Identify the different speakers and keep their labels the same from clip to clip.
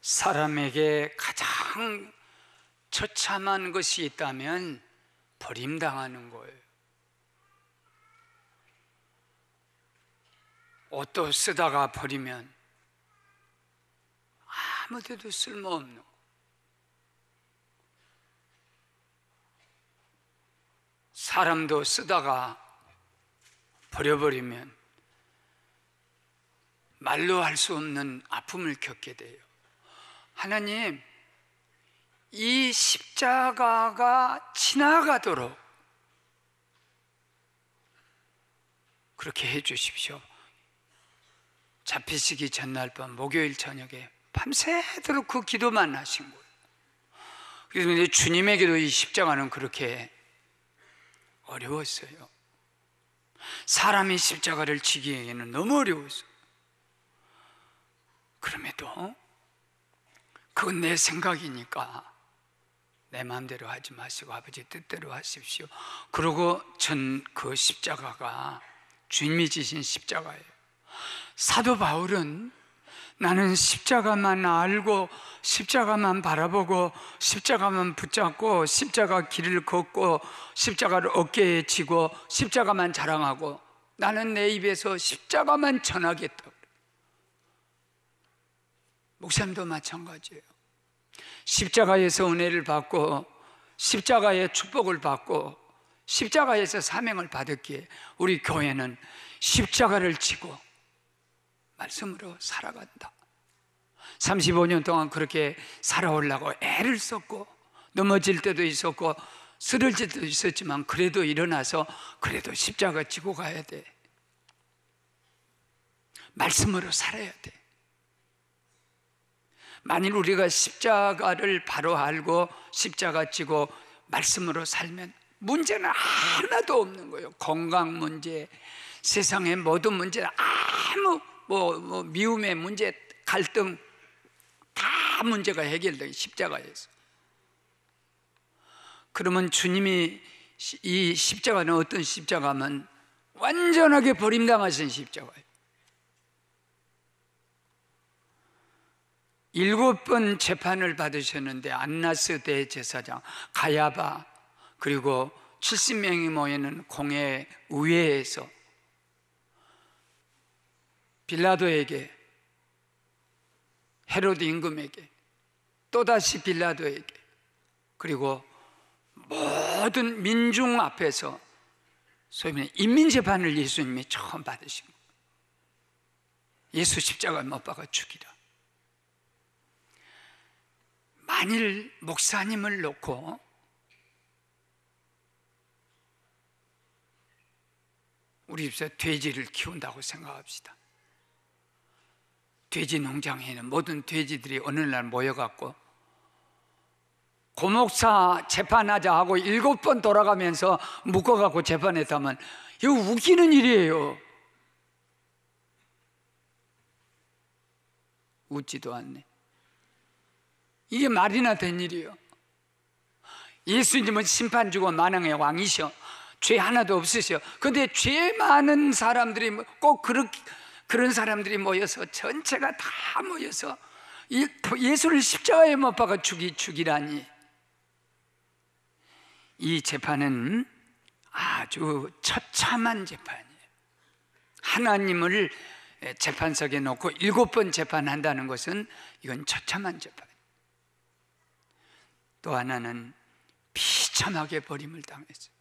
Speaker 1: 사람에게 가장 처참한 것이 있다면 버림당하는 거예요. 옷도 쓰다가 버리면 아무 데도 쓸모없는 거. 사람도 쓰다가 버려버리면 말로 할 수 없는 아픔을 겪게 돼요. 하나님, 이 십자가가 지나가도록 그렇게 해 주십시오. 잡히시기 전날 밤 목요일 저녁에 밤새도록 그 기도만 하신 거예요. 그래서 주님에게도 이 십자가는 그렇게 어려웠어요. 사람이 십자가를 지기에는 너무 어려웠어요. 그럼에도 그건 내 생각이니까 내 마음대로 하지 마시고 아버지 뜻대로 하십시오. 그리고 전 그 십자가가 주님이 지신 십자가예요. 사도 바울은 나는 십자가만 알고 십자가만 바라보고 십자가만 붙잡고 십자가 길을 걷고 십자가를 어깨에 지고 십자가만 자랑하고 나는 내 입에서 십자가만 전하겠다. 목사님도 마찬가지예요. 십자가에서 은혜를 받고 십자가의 축복을 받고 십자가에서 사명을 받았기에 우리 교회는 십자가를 지고 말씀으로 살아간다. 35년 동안 그렇게 살아오려고 애를 썼고 넘어질 때도 있었고 쓰러질 때도 있었지만 그래도 일어나서 그래도 십자가 지고 가야 돼. 말씀으로 살아야 돼. 만일 우리가 십자가를 바로 알고 십자가 지고 말씀으로 살면 문제는 하나도 없는 거예요. 건강 문제, 세상의 모든 문제, 아무 미움의 문제, 갈등 다 문제가 해결돼요. 십자가에서. 그러면 주님이 이 십자가는 어떤 십자가면 완전하게 버림당하신 십자가예요. 7번 재판을 받으셨는데 안나스 대제사장, 가야바 그리고 70명이 모이는 공회 의회에서 빌라도에게, 헤로드 임금에게, 또다시 빌라도에게, 그리고 모든 민중 앞에서 소위 말하는 인민재판을 예수님이 처음 받으신 거예요. 예수 십자가에 못 박아 죽이라. 만일 목사님을 놓고 우리 집에서 돼지를 키운다고 생각합시다. 돼지 농장에는 모든 돼지들이 어느 날 모여갖고 고목사 재판하자 하고 7번 돌아가면서 묶어갖고 재판했다면 이거 웃기는 일이에요. 웃지도 않네. 이게 말이나 된 일이에요. 예수님은 심판 주고 만왕의 왕이셔. 죄 하나도 없으셔. 근데 죄 많은 사람들이 꼭 그런 사람들이 모여서 전체가 다 모여서 예수를 십자가에 못 박아 죽이라니. 이 재판은 아주 처참한 재판이에요. 하나님을 재판석에 놓고 7번 재판한다는 것은 이건 처참한 재판. 또 하나는 비참하게 버림을 당했어요.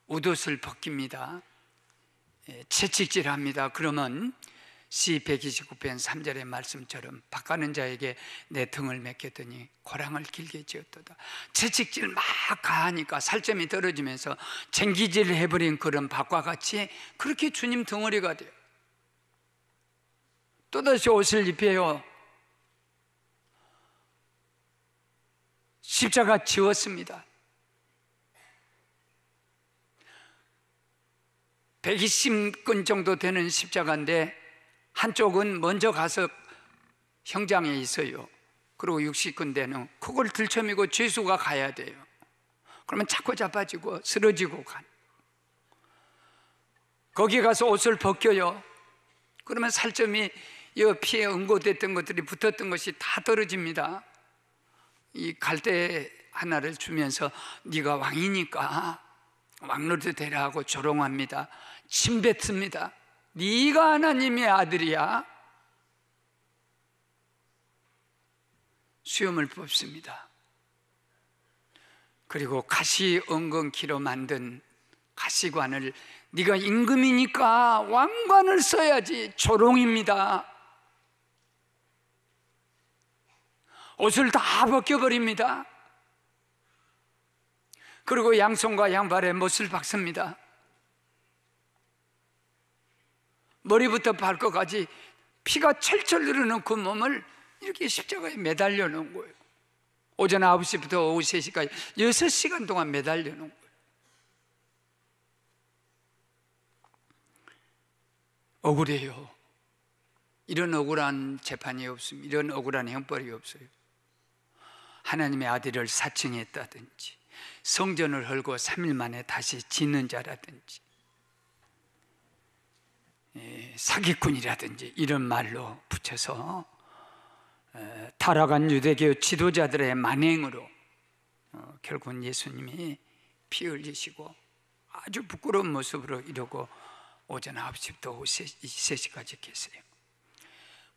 Speaker 1: 옷을 벗깁니다. 채찍질합니다. 그러면 시 129편 3절의 말씀처럼 박하는 자에게 내 등을 맡겼더니 고랑을 길게 지었도다. 채찍질 막 가하니까 살점이 떨어지면서 쟁기질을 해버린 그런 박과 같이 그렇게 주님 덩어리가 돼요. 또다시 옷을 입혀요. 십자가 지웠습니다. 120근 정도 되는 십자가인데 한쪽은 먼저 가서 형장에 있어요. 그리고 60근 되는 그걸 들쳐미고 죄수가 가야 돼요. 그러면 자꾸 자빠지고 쓰러지고 간. 거기 가서 옷을 벗겨요. 그러면 살점이 피에 응고됐던 것들이 붙었던 것이 다 떨어집니다. 이 갈대 하나를 주면서 네가 왕이니까 왕노릇 되라 하고 조롱합니다. 침뱉습니다. 네가 하나님의 아들이야. 수염을 뽑습니다. 그리고 가시 엉겅퀴로 만든 가시관을 네가 임금이니까 왕관을 써야지. 조롱입니다. 옷을 다 벗겨버립니다. 그리고 양손과 양발에 못을 박습니다. 머리부터 발끝까지 피가 철철 흐르는 그 몸을 이렇게 십자가에 매달려 놓은 거예요. 오전 9시부터 오후 3시까지 6시간 동안 매달려 놓은 거예요. 억울해요. 이런 억울한 재판이 없습니다. 이런 억울한 형벌이 없어요. 하나님의 아들을 사칭했다든지 성전을 헐고 3일 만에 다시 짓는 자라든지 사기꾼이라든지 이런 말로 붙여서 타락한 유대교 지도자들의 만행으로 결국은 예수님이 피 흘리시고 아주 부끄러운 모습으로 이러고 오전 9시부터 오후 3시까지 계세요.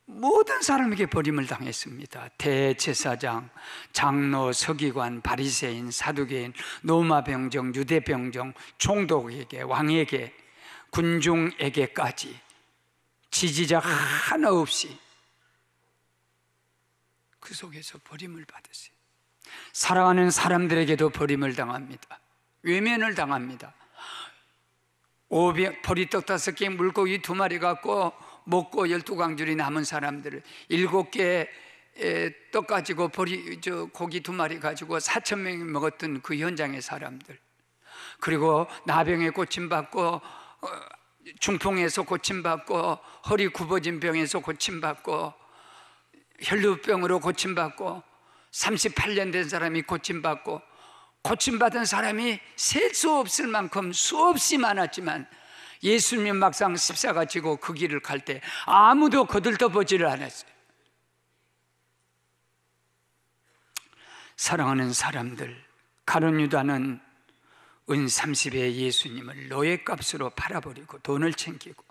Speaker 1: 모든 사람에게 버림을 당했습니다. 대제사장, 장로, 서기관, 바리새인, 사두개인, 로마병정, 유대병정, 총독에게, 왕에게, 군중에게까지 지지자 하나 없이 그 속에서 버림을 받으세요. 사랑하는 사람들에게도 버림을 당합니다. 외면을 당합니다. 보리떡 5개, 물고기 2마리 갖고 먹고 12광줄이 남은 사람들을 7개 떡 가지고 고기 2마리 가지고 4,000명이 먹었던 그 현장의 사람들, 그리고 나병에 고침받고 중풍에서 고침받고 허리 굽어진 병에서 고침받고 혈루병으로 고침받고 38년 된 사람이 고침받고, 고침받은 사람이 셀 수 없을 만큼 수없이 많았지만 예수님 막상 십자가 지고 그 길을 갈 때 아무도 거들떠보지를 않았어요. 사랑하는 사람들, 가룟 유다는 은 30에 예수님을 노예값으로 팔아버리고 돈을 챙기고,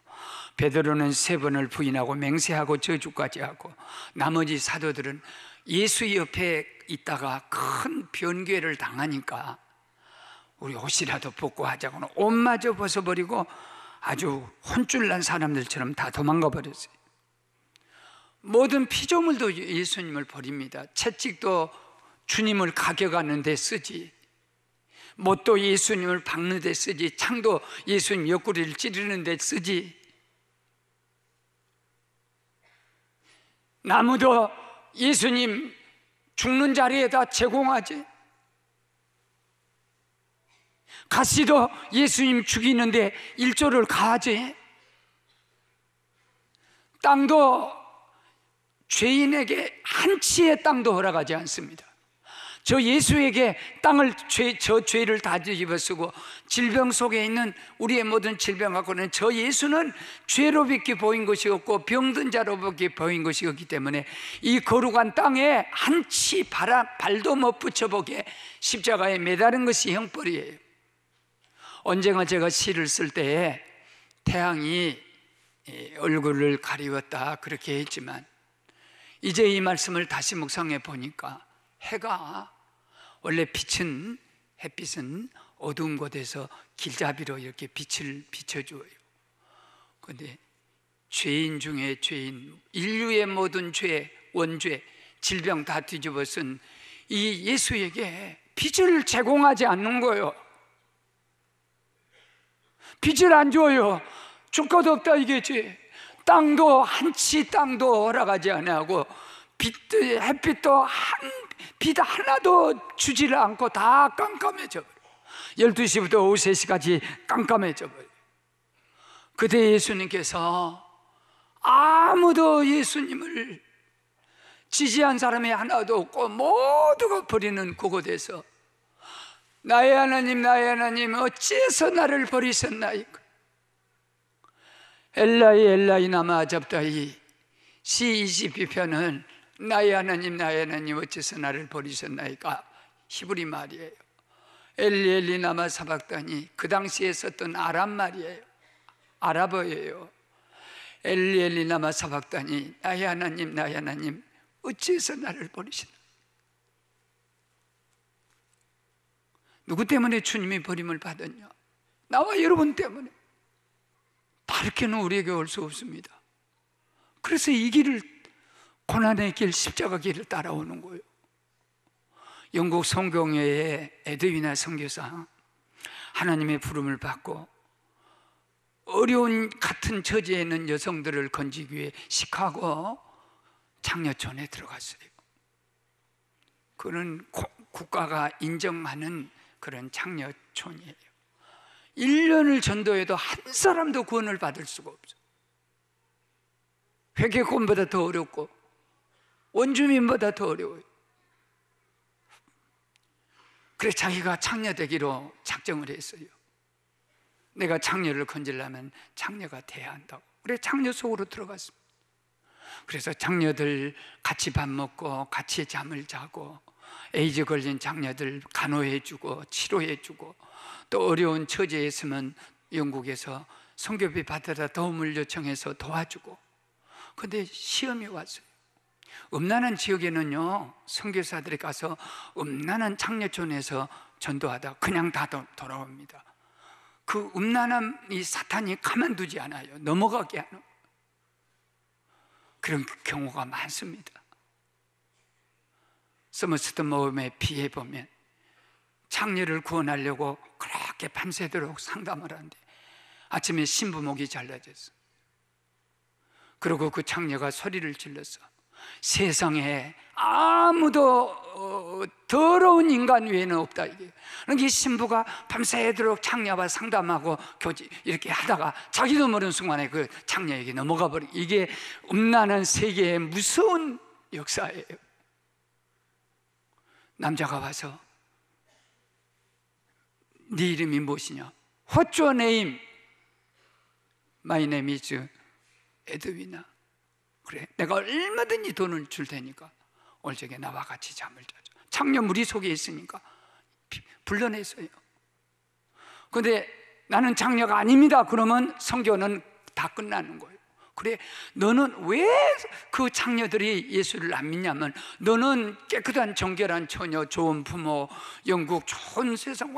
Speaker 1: 베드로는 3번을 부인하고 맹세하고 저주까지 하고, 나머지 사도들은 예수 옆에 있다가 큰 변괴를 당하니까 우리 옷이라도 벗고 하자고는 옷마저 벗어버리고 아주 혼쭐난 사람들처럼 다 도망가 버렸어요. 모든 피조물도 예수님을 버립니다. 채찍도 주님을 가격하는 데 쓰지, 못도 예수님을 박는 데 쓰지, 창도 예수님 옆구리를 찌르는 데 쓰지, 나무도 예수님 죽는 자리에다 제공하지, 가시도 예수님 죽이는데 일조를 가하지, 땅도 죄인에게 한 치의 땅도 허락하지 않습니다. 저 예수에게 땅을 저 죄를 다 뒤집어 쓰고 질병 속에 있는 우리의 모든 질병 갖고는 저 예수는 죄로밖에 보인 것이 없고 병든 자로밖에 보인 것이 없기 때문에 이 거룩한 땅에 한 치 발도 못 붙여보게 십자가에 매다른 것이 형벌이에요. 언젠가 제가 시를 쓸 때에 태양이 얼굴을 가리웠다 그렇게 했지만, 이제 이 말씀을 다시 묵상해 보니까 해가 원래 햇빛은 어두운 곳에서 길잡이로 이렇게 빛을 비춰줘요. 그런데 죄인 중에 죄인, 인류의 모든 죄, 원죄, 질병 다 뒤집어 쓴 이 예수에게 빛을 제공하지 않는 거예요. 빛을 안 줘요. 줄 것도 없다 이게지. 땅도 한 치 땅도 허락하지 않고 햇빛도 빛 하나도 주지를 않고 다 깜깜해져 버려. 12시부터 오후 3시까지 깜깜해져 버려. 그때 예수님께서 아무도 예수님을 지지한 사람이 하나도 없고 모두가 버리는 그곳에서 나의 하나님 어찌해서 나를 버리셨나이까. 엘라이 엘라이 나마 잡다이 C22편은 나의 하나님 어째서 나를 버리셨나이까, 히브리 말이에요. 엘리 라마 사박다니, 그 당시에 썼던 아람 말이에요. 아랍어예요. 엘리 라마 사박다니, 나의 하나님 어째서 나를 버리시나. 누구 때문에 주님이 버림을 받았냐? 나와 여러분 때문에. 다르게는 우리에게 올 수 없습니다. 그래서 이 길을, 고난의 길, 십자가 길을 따라오는 거예요. 영국 성경회의 에드위나 선교사, 하나님의 부름을 받고 어려운 같은 처지에 있는 여성들을 건지기 위해 시카고 장려촌에 들어갔어요. 그는 국가가 인정하는 그런 장려촌이에요. 1년을 전도해도 한 사람도 구원을 받을 수가 없어요. 회개권보다 더 어렵고 원주민보다 더 어려워요. 그래서 자기가 장려되기로 작정을 했어요. 내가 장녀를 건지려면 장녀가 돼야 한다고. 그래 장녀 속으로 들어갔습니다. 그래서 장녀들 같이 밥 먹고 같이 잠을 자고, 에이즈 걸린 장녀들 간호해주고 치료해주고, 또 어려운 처지에 있으면 영국에서 선교비 받으라 도움을 요청해서 도와주고. 근데 시험이 왔어요. 음란한 지역에는요, 선교사들이 가서 음란한 장려촌에서 전도하다 그냥 다 돌아옵니다. 그 음란한 이 사탄이 가만두지 않아요. 넘어가게 하는 그런 경우가 많습니다. 서머스턴 모험에 비해 보면 장녀를 구원하려고 그렇게 밤새도록 상담을 하는데 아침에 신부목이 잘라졌어. 그리고 그 장녀가 소리를 질렀어. 세상에 아무도 더러운 인간 외에는 없다, 이게. 그러니까 신부가 밤새도록 장녀와 상담하고 교제 이렇게 하다가 자기도 모르는 순간에 그 장녀에게 넘어가 버린, 이게 음란한 세계의 무서운 역사예요. 남자가 와서 네 이름이 무엇이냐? What's your name? My name is 에드위나. 그래, 내가 얼마든지 돈을 줄 테니까 오늘 저녁에 나와 같이 잠을 자자. 장녀 무리 속에 있으니까 불러냈어요. 근데 나는 장녀가 아닙니다. 그러면 선교는 다 끝나는 거예요. 그래, 너는 왜 그 장녀들이 예수를 안 믿냐면, 너는 깨끗한 정결한 처녀, 좋은 부모, 영국 좋은 세상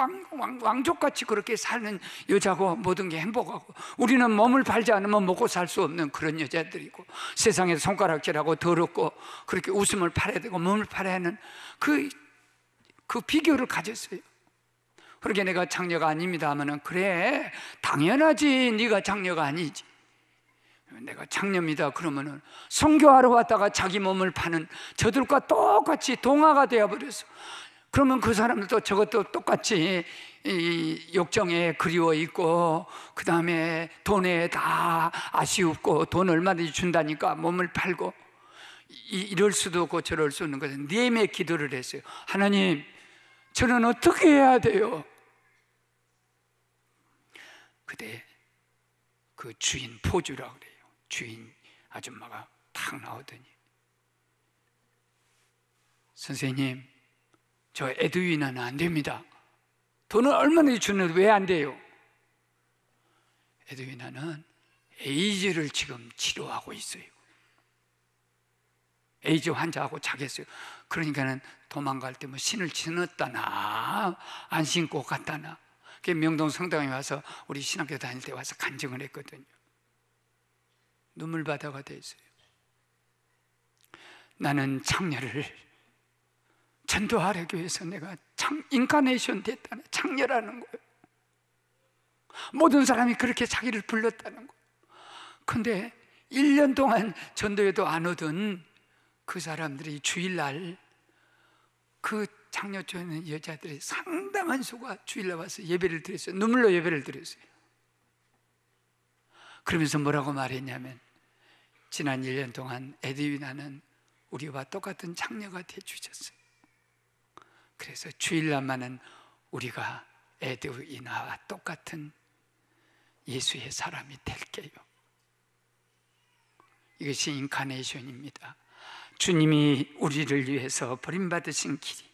Speaker 1: 왕족같이 그렇게 사는 여자고 모든 게 행복하고, 우리는 몸을 팔지 않으면 먹고 살 수 없는 그런 여자들이고, 세상에서 손가락질하고 더럽고 그렇게 웃음을 팔아야 되고 몸을 팔아야 하는 그 비교를 가졌어요. 그렇게 내가 장녀가 아닙니다 하면은, 그래 당연하지, 네가 장녀가 아니지. 내가 장녀입니다 그러면은 선교하러 왔다가 자기 몸을 파는 저들과 똑같이 동화가 되어버렸어. 그러면 그 사람들도 저것도 똑같이 이 욕정에 그리워 있고, 그 다음에 돈에 다 아쉬웠고, 돈 얼마든지 준다니까 몸을 팔고, 이럴 수도 없고 저럴 수 없는 것은 네임의 기도를 했어요. 하나님, 저는 어떻게 해야 돼요? 그때 그 주인 포주라고 그래요. 주인 아줌마가 탁 나오더니, 선생님, 저 에드위나는 안 됩니다. 돈을 얼마나 주는데 왜 안 돼요? 에드위나는 에이즈를 지금 치료하고 있어요. 에이즈 환자하고 자겠어요. 그러니까는 도망갈 때 뭐 신을 신었다나 안 신고 갔다나. 그 명동 성당에 와서 우리 신학교 다닐 때 와서 간증을 했거든요. 눈물바다가 됐어요. 나는 장녀를 전도하려고 해서 내가 인카네이션 됐다는, 장녀라는 거예요. 모든 사람이 그렇게 자기를 불렀다는 거예요. 근데 1년 동안 전도에도 안 오던 그 사람들이 주일날 그 장녀촌에 있는 여자들이 상당한 수가 주일날 와서 예배를 드렸어요. 눈물로 예배를 드렸어요. 그러면서 뭐라고 말했냐면, 지난 1년 동안 에드위나는 우리와 똑같은 장녀가 되어주셨어요. 그래서 주일날만은 우리가 에드위나와 똑같은 예수의 사람이 될게요. 이것이 인카네이션입니다. 주님이 우리를 위해서 버림받으신 길이,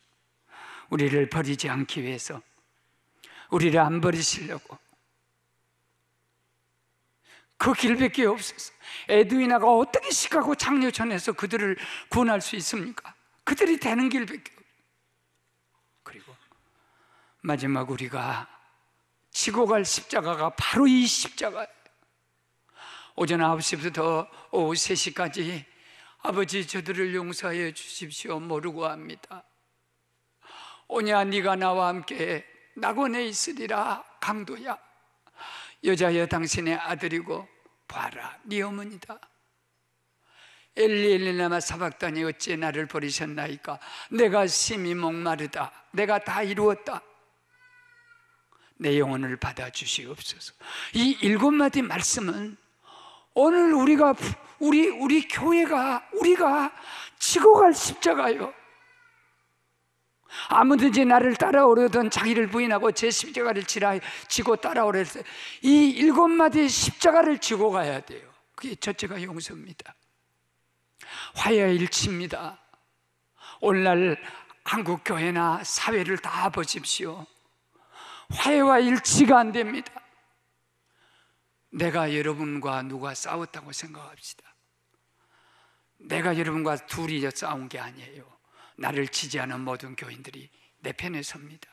Speaker 1: 우리를 버리지 않기 위해서, 우리를 안 버리시려고 그 길밖에 없어서. 에드위나가 어떻게 시카고 장려촌에서 그들을 구원할 수 있습니까? 그들이 되는 길밖에 없어요. 그리고 마지막 우리가 지고 갈 십자가가 바로 이 십자가예요. 오전 9시부터 오후 3시까지 아버지 저들을 용서해 주십시오 모르고 합니다. 오냐 네가 나와 함께 낙원에 있으리라. 강도야, 여자여 당신의 아들이고 봐라 네 어머니다. 엘리 엘리 라마 사박다니 어찌 나를 버리셨나이까. 내가 심히 목마르다. 내가 다 이루었다. 내 영혼을 받아주시옵소서. 이 7마디 말씀은 오늘 우리 교회가 우리가 지고 갈 십자가요. 아무든지 나를 따라오려던 자기를 부인하고 제 십자가를 지고 따라오려 했어요. 이 7마디 십자가를 지고 가야 돼요. 그게 첫째가 용서입니다. 화해와 일치입니다. 오늘날 한국 교회나 사회를 다 보십시오. 화해와 일치가 안 됩니다. 내가 여러분과 누가 싸웠다고 생각합시다. 내가 여러분과 둘이 싸운 게 아니에요. 나를 지지하는 모든 교인들이 내 편에 섭니다.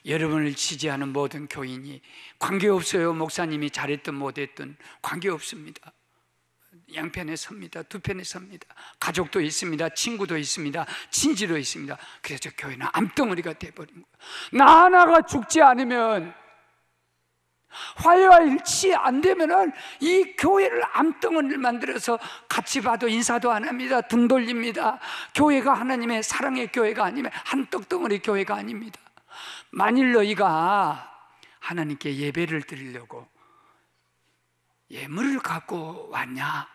Speaker 1: 여러분을 지지하는 모든 교인이 관계없어요. 목사님이 잘했든 못했든 관계없습니다. 양편에 섭니다. 두 편에 섭니다. 가족도 있습니다. 친구도 있습니다. 친지도 있습니다. 그래서 교회는 암덩어리가 돼버린 거예요. 나 하나가 죽지 않으면, 화해와 일치 안 되면은 이 교회를 암덩어리를 만들어서 같이 봐도 인사도 안 합니다. 등 돌립니다. 교회가 하나님의 사랑의 교회가 아니면 한떡덩어리 교회가 아닙니다. 만일 너희가 하나님께 예배를 드리려고 예물을 갖고 왔냐?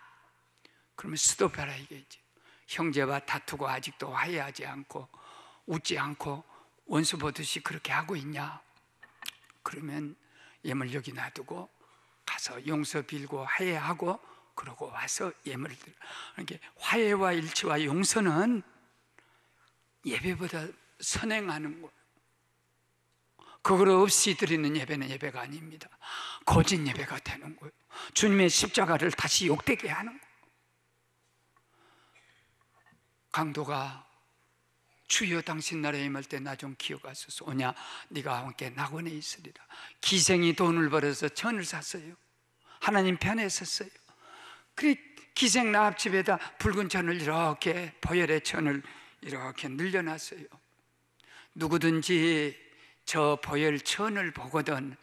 Speaker 1: 그러면 스톱해라 이게지. 형제와 다투고 아직도 화해하지 않고 웃지 않고 원수 보듯이 그렇게 하고 있냐? 그러면 예물 여기 놔두고 가서 용서 빌고 화해하고 그러고 와서 예물을 드려. 그러니까 화해와 일치와 용서는 예배보다 선행하는 거예요. 그걸 없이 드리는 예배는 예배가 아닙니다. 거짓 예배가 되는 거예요. 주님의 십자가를 다시 욕되게 하는 거예요. 강도가 주여 당신 나라에 임할 때 나 좀 기억하소서. 오냐 네가 함께 낙원에 있으리라. 기생이 돈을 벌어서 천을 샀어요. 하나님 편에 섰어요. 그래 기생 나합집에다 붉은 천을 이렇게 보혈의 천을 이렇게 늘려놨어요. 누구든지 저 보혈 천을 보거든,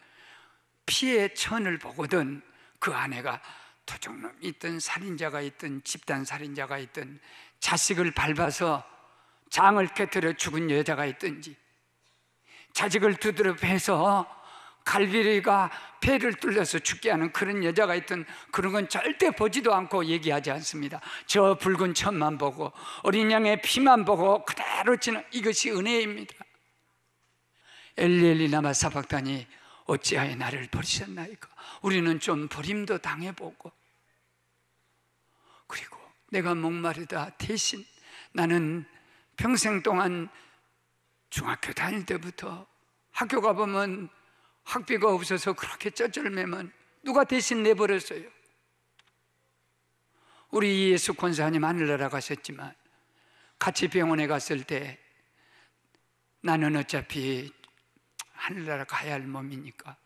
Speaker 1: 피의 천을 보거든, 그 아내가 도둑놈이 있든 살인자가 있든 집단 살인자가 있든 자식을 밟아서 장을 깨뜨려 죽은 여자가 있든지 자식을 두드려 패서 갈비리가 폐를 뚫려서 죽게 하는 그런 여자가 있든 그런 건 절대 보지도 않고 얘기하지 않습니다. 저 붉은 천만 보고 어린 양의 피만 보고 그대로 지는 이것이 은혜입니다. 엘리 엘리 라마 사박다니 어찌하여 나를 버리셨나이까. 우리는 좀 버림도 당해보고, 그리고 내가 목마르다 대신 나는 평생 동안 중학교 다닐 때부터 학교 가보면 학비가 없어서 그렇게 쩌쩔매면 누가 대신 내버렸어요. 우리 예수 권사님 하늘나라 가셨지만 같이 병원에 갔을 때 나는 어차피 하늘나라 가야 할 몸이니까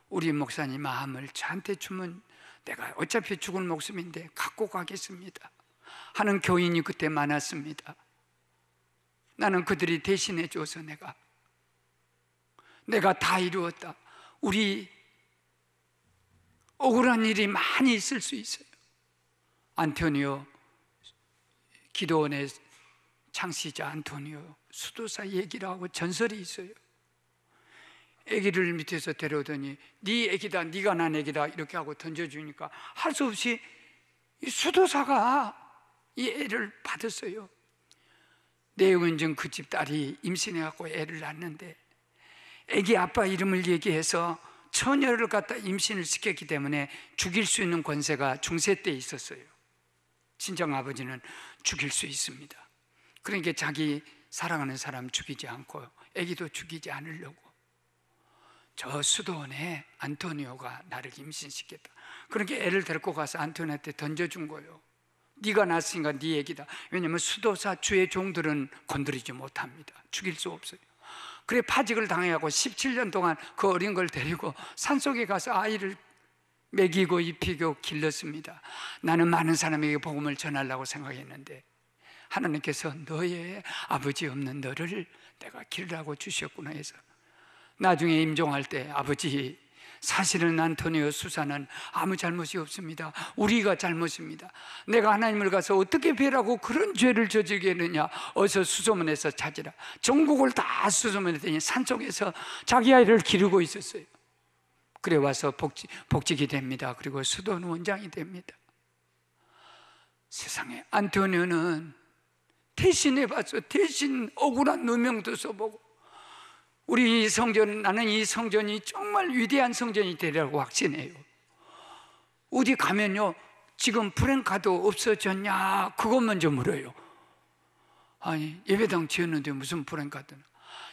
Speaker 1: 우리 목사님 마음을 저한테 주면 내가 어차피 죽을 목숨인데 갖고 가겠습니다 하는 교인이 그때 많았습니다. 나는 그들이 대신해 줘서 내가 다 이루었다. 우리 억울한 일이 많이 있을 수 있어요. 안토니오, 기도원의 창시자 안토니오 수도사 얘기를 하고 전설이 있어요. 아기를 밑에서 데려오더니 네 아기다, 네가 난 아기다 이렇게 하고 던져주니까 할 수 없이 이 수도사가 이 애를 받았어요. 내용은 좀 그 집 딸이 임신해갖고 애를 낳았는데 아기 아빠 이름을 얘기해서 처녀를 갖다 임신을 시켰기 때문에 죽일 수 있는 권세가 중세 때 있었어요. 친정 아버지는 죽일 수 있습니다. 그러니까 자기 사랑하는 사람 죽이지 않고 아기도 죽이지 않으려고. 저 수도원에 안토니오가 나를 임신시켰다. 그러니까 애를 데리고 가서 안토니오한테 던져준 거예요. 네가 낳았으니까 네 얘기다. 왜냐하면 수도사 주의 종들은 건드리지 못합니다. 죽일 수 없어요. 그래 파직을 당해하고 17년 동안 그 어린 걸 데리고 산속에 가서 아이를 먹이고 입히고 길렀습니다. 나는 많은 사람에게 복음을 전하려고 생각했는데 하나님께서 너의 아버지 없는 너를 내가 기르라고 주셨구나 해서 나중에 임종할 때 아버지, 사실은 안토니오 수사는 아무 잘못이 없습니다. 우리가 잘못입니다. 내가 하나님을 가서 어떻게 배라고 그런 죄를 저지르게 했느냐. 어서 수소문해서 찾으라. 전국을 다 수소문했더니 산속에서 자기 아이를 기르고 있었어요. 그래 와서 복직이 됩니다. 그리고 수도원 원장이 됩니다. 세상에 안토니오는 대신해봤어. 대신 억울한 누명도 써보고 우리 성전, 나는 이 성전이 정말 위대한 성전이 되리라고 확신해요. 어디 가면요 지금 프랭카도 없어졌냐 그것 먼저 물어요. 아니 예배당 지었는데 무슨 프랭카드나.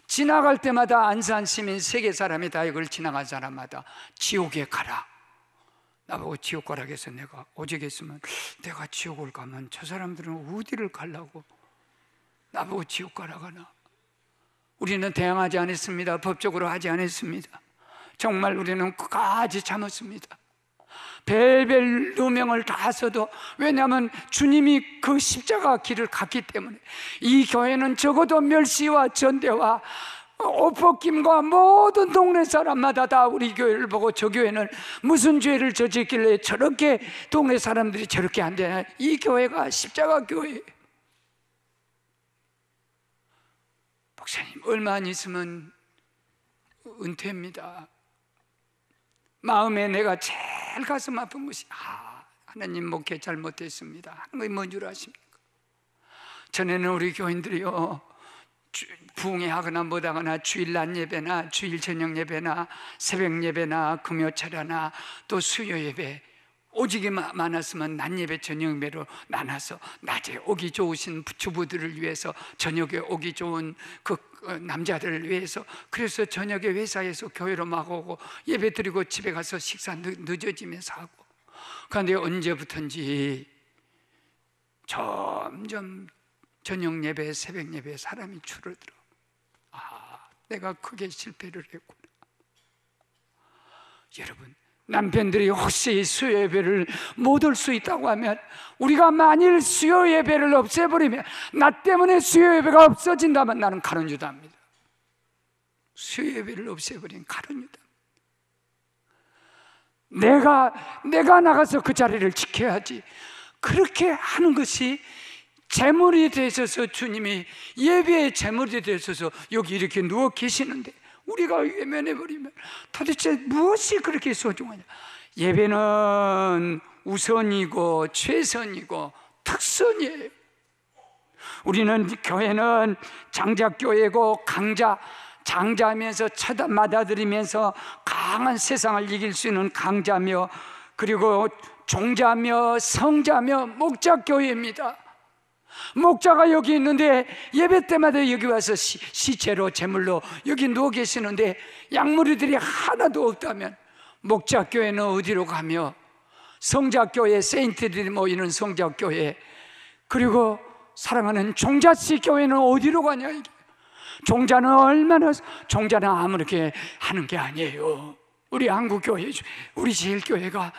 Speaker 1: 지나갈 때마다 안산 시민 세계 사람이 다 이걸 지나간 사람마다 지옥에 가라. 나보고 지옥 가라 해서 내가 오직했으면 내가 지옥을 가면 저 사람들은 어디를 가려고 나보고 지옥 가라 가나. 우리는 대항하지 않았습니다. 법적으로 하지 않았습니다. 정말 우리는 끝까지 참았습니다. 별별 누명을 다 써도, 왜냐하면 주님이 그 십자가 길을 갔기 때문에. 이 교회는 적어도 멸시와 전대와 옷벗김과 모든 동네 사람마다 다 우리 교회를 보고 저 교회는 무슨 죄를 저질길래 저렇게 동네 사람들이 저렇게 안 되나. 이 교회가 십자가 교회예요. 목사님 얼마 안 있으면 은퇴입니다. 마음에 내가 제일 가슴 아픈 것이 하나님 목회 잘못했습니다 하는 게 뭔 줄 아십니까? 전에는 우리 교인들이요 부흥회하거나 못하거나 주일 낮 예배나 주일 저녁 예배나 새벽 예배나 금요철야나 또 수요 예배 오직이 많았으면 낮 예배 저녁 예배로 나눠서 낮에 오기 좋으신 주부들을 위해서 저녁에 오기 좋은 그 남자들을 위해서, 그래서 저녁에 회사에서 교회로 막 오고 예배 드리고 집에 가서 식사 늦어지면서 하고. 그런데 언제부턴지 점점 저녁 예배 새벽 예배에 사람이 줄어들어. 내가 크게 실패를 했구나. 여러분, 남편들이 혹시 수요 예배를 못 올 수 있다고 하면, 우리가 만일 수요 예배를 없애버리면, 나 때문에 수요 예배가 없어진다면 나는 가론 유다입니다. 수요 예배를 없애버린 가론 유다. 내가 나가서 그 자리를 지켜야지. 그렇게 하는 것이 제물이 되셔서, 주님이 예배의 제물이 되셔서 여기 이렇게 누워 계시는데 우리가 외면해버리면 도대체 무엇이 그렇게 소중하냐. 예배는 우선이고 최선이고 특선이에요. 우리는 교회는 장자교회고 장자면서 받아들이면서 강한 세상을 이길 수 있는 강자며, 그리고 종자며 성자며 목자교회입니다. 목자가 여기 있는데 예배 때마다 여기 와서 시체로 제물로 여기 누워 계시는데 양무리들이 하나도 없다면 목자교회는 어디로 가며, 성자교회 세인트들이 모이는 성자교회, 그리고 사랑하는 종자씨 교회는 어디로 가냐. 이게 종자는 아무렇게 하는 게 아니에요. 우리 한국교회, 우리 제일교회가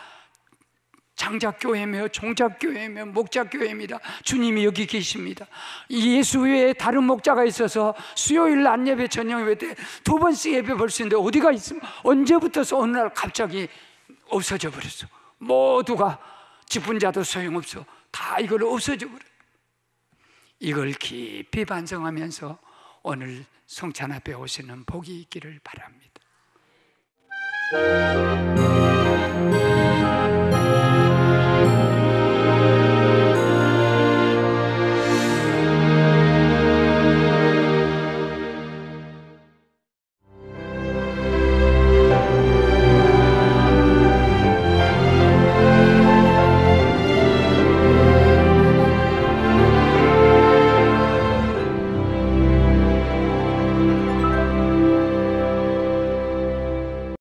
Speaker 1: 장자교회며 종자교회며 목자교회입니다. 주님이 여기 계십니다. 예수 외에 다른 목자가 있어서 수요일 낮 예배 저녁 예배 때 두 번씩 예배 볼 수 있는데 어디가 있으면 언제부터서 어느 날 갑자기 없어져 버렸어. 모두가 집은 자도 소용없어. 다 이걸 없어져 버려. 이걸 깊이 반성하면서 오늘 성찬 앞에 오시는 복이 있기를 바랍니다.